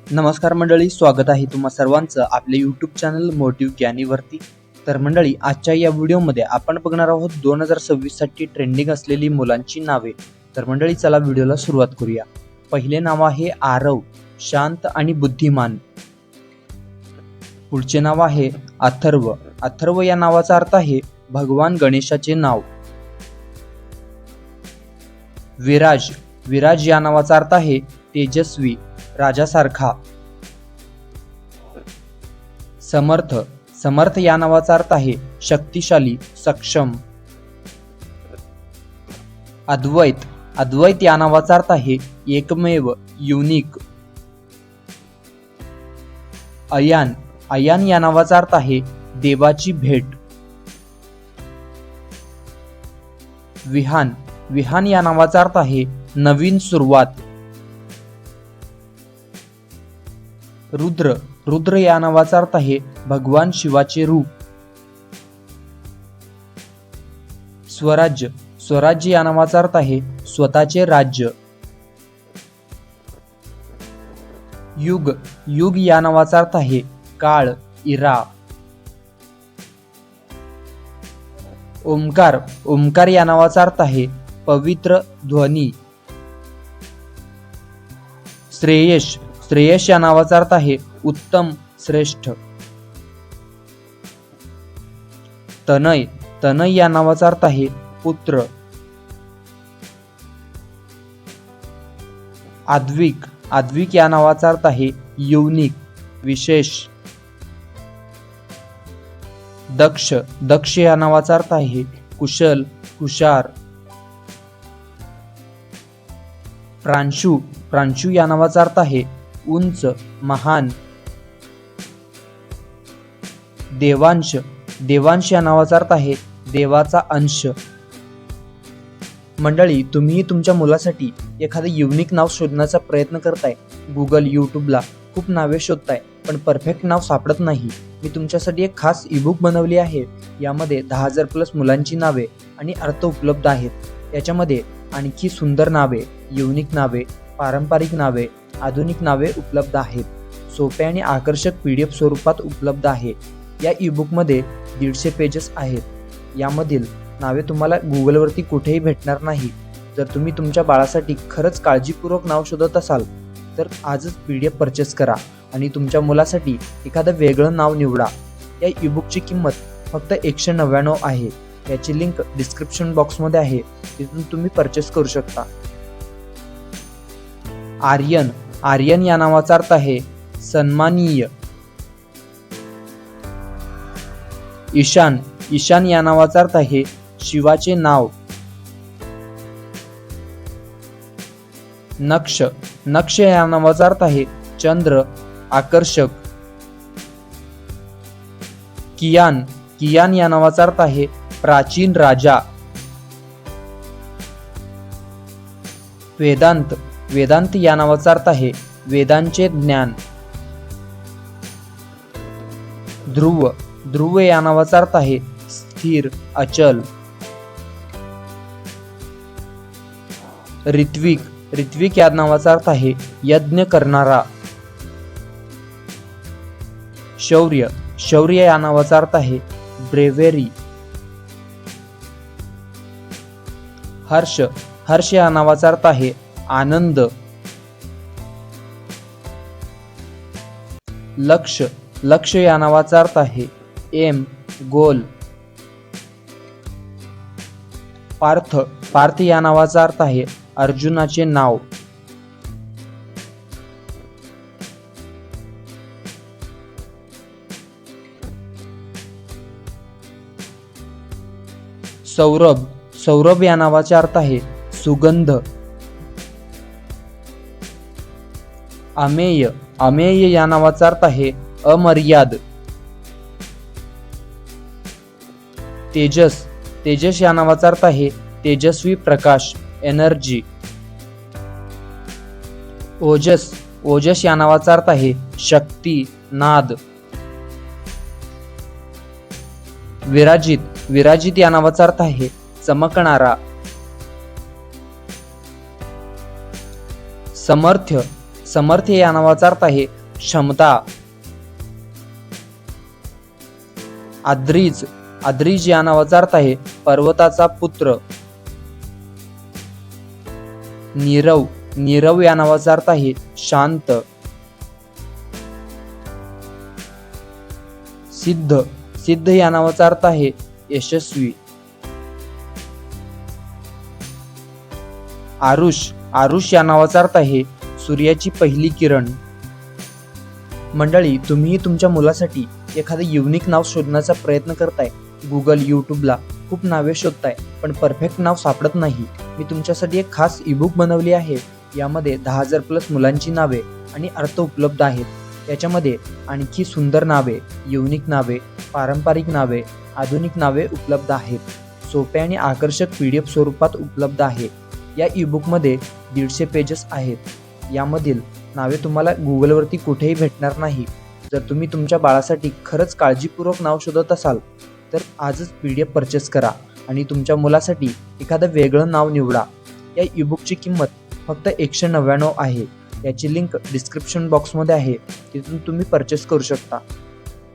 नमस्कार मंडळी, स्वागत आहे तुम्हा सर्वांचं आपल्या यूट्यूब चॅनल मोटिव्ह ज्ञानीवरती। तर मंडळी, आजच्या या व्हिडिओमध्ये आपण बघणार आहोत 2026 साठी ट्रेंडिंग असलेली मुलांची नावे। तर मंडळी, चला व्हिडिओला सुरुवात करूया। पहिले नाव आहे आरव, शांत आणि बुद्धिमान। पुढचे नाव आहे अथर्व। अथर्व या नावाचा अर्थ आहे भगवान गणेशाचे नाव। विराज, विराज या नावाचा अर्थ आहे तेजस्वी, राजासारखा। समर्थ, समर्थ या नावाचा अर्थ आहे शक्तिशाली, सक्षम। अद्वैत, अद्वैत या नावाचा अर्थ आहे एकमेव, युनिक। अयान, अयान या नावाचा अर्थ आहे देवाची भेट। विहान, विहान या नावाचा अर्थ आहे नवीन सुरुवात। रुद्र, रुद्र या नावाचा अर्थ आहे भगवान शिवाचे रूप। स्वराज्य, स्वराज्य या नावाचा अर्थ आहे स्वतःचे राज्य। युग, युग या नावाचा अर्थ आहे काळ, इरा। ओंकार, ओंकार या नावाचा अर्थ आहे पवित्र ध्वनी। श्रेयश, श्रेयश या नावाचा अर्थ आहे उत्तम, श्रेष्ठ। तनय, तनय या नावाचा अर्थ आहे पुत्र। आद्विक, आद्विक या नावाचा अर्थ आहे युनिक, विशेष। दक्ष, दक्ष या नावाचा अर्थ आहे कुशल, हुशार। प्रांशु, प्रांशु या नावाचा अर्थ आहे उंच, महान। देवांश, देवांश या नावाचा अर्थ आहे देवाचा अंश। मंडळी, तुम्ही तुमच्या मुलासाठी एखादं युनिक नाव शोधण्याचा प्रयत्न करताय। गुगल, यूट्यूबला खूप नावे शोधताय, पण परफेक्ट नाव सापडत नाही। मी तुमच्यासाठी एक खास ईबुक बनवली आहे। यामध्ये 10,000 प्लस मुलांची नावे आणि अर्थ उपलब्ध आहेत। याच्यामध्ये आणखी सुंदर नावे, युनिक नावे, पारंपरिक नावे, आधुनिक नावे उपलब्ध आहेत। सोप्या आणि आकर्षक PDF स्वरूपात उपलब्ध आहे। या ईबुकमध्ये 150 पेजेस आहेत। यामधील नावे तुम्हाला गुगलवरती कुठेही भेटणार नाही। जर तुम्ही तुमच्या बाळासाठी खरंच काळजीपूर्वक नाव शोधत असाल तर आजच PDF परचेस करा आणि तुमच्या मुलासाठी एखादं वेगळं नाव निवडा। या ईबुकची किंमत फक्त 199 आहे। याची लिंक डिस्क्रिप्शन बॉक्समध्ये आहे, तिथून तुम्ही परचेस करू शकता। आर्यन, आर्यन या नावाचा अर्थ आहे सन्माननीय। ईशान, ईशान या नावाचा अर्थ आहे शिवाचे नाव। नक्ष, नक्ष या नावाचा अर्थ आहे चंद्र, आकर्षक। कियान, कियान या नावाचा अर्थ आहे प्राचीन राजा। वेदांत, वेदांत या नावाचा अर्थ आहे वेदांचे ज्ञान। ध्रुव, ध्रुव या नावाचा अर्थ आहे स्थिर, अचल। ऋत्विक, ऋत्विक या नावाचा अर्थ आहे यज्ञ करणारा। शौर्य, शौर्य या नावाचा अर्थ आहे ब्रेव्हरी। हर्ष, हर्ष या नावाचा अर्थ आहे आनंद। लक्ष, लक्ष या नावाचा अर्थ आहे एम, गोल। पार्थ, पार्थ या नावाचा अर्थ आहे अर्जुनाचे नाव। सौरभ, सौरभ या नावाचा अर्थ आहे सुगंध। अमेय, अमेय या नावाचा अर्थ आहे अमर्याद। तेजस, तेजस या नावाचा अर्थ आहे तेजस्वी प्रकाश, एनर्जी। ओजस, ओजस या नावाचा अर्थ आहे शक्ती, नाद। विराजित, विराजित या नावाचा अर्थ आहे चमकणारा। समर्थ, समर्थ या नावाचा अर्थ आहे क्षमता. आद्रीज आद्रीज या नावाचा अर्थ आहे पर्वताचा पुत्र. नीरव नीरव या नावाचा अर्थ आहे शांत. सिद्ध सिद्ध या नावाचा अर्थ आहे यशस्वी. आरुष आरुष या नावाचा अर्थ आहे सूर्याची पहिली किरण. मंडळी, तुम्ही तुमच्या मुलासाठी एखादं युनिक नाव शोधण्याचा प्रयत्न करताय. गुगल, यूट्यूबला खूप नावे शोधताय पण परफेक्ट नाव सापडत नाही. मी तुमच्यासाठी एक खास ईबुक बनवली आहे. यामध्ये 10,000 प्लस मुलांची नावे आणि अर्थ उपलब्ध आहेत. याच्यामध्ये आणखी सुंदर नावे, युनिक नावे, पारंपरिक नावे, आधुनिक नावे उपलब्ध आहेत. सोप्या आणि आकर्षक PDF स्वरूपात उपलब्ध आहे. या ईबुकमध्ये 150 पेजेस आहेत. यामधील नावे तुम्हाला गुगलवरती कुठेही भेटणार नाही. जर तुम्ही तुमच्या बाळासाठी खरंच काळजीपूर्वक नाव शोधत असाल तर आजच PDF परचेस करा आणि तुमच्या मुलासाठी एखादं वेगळं नाव निवडा. या ईबुकची किंमत फक्त 199 आहे. याची लिंक डिस्क्रिप्शन बॉक्समध्ये आहे, तिथून तुम्ही परचेस करू शकता.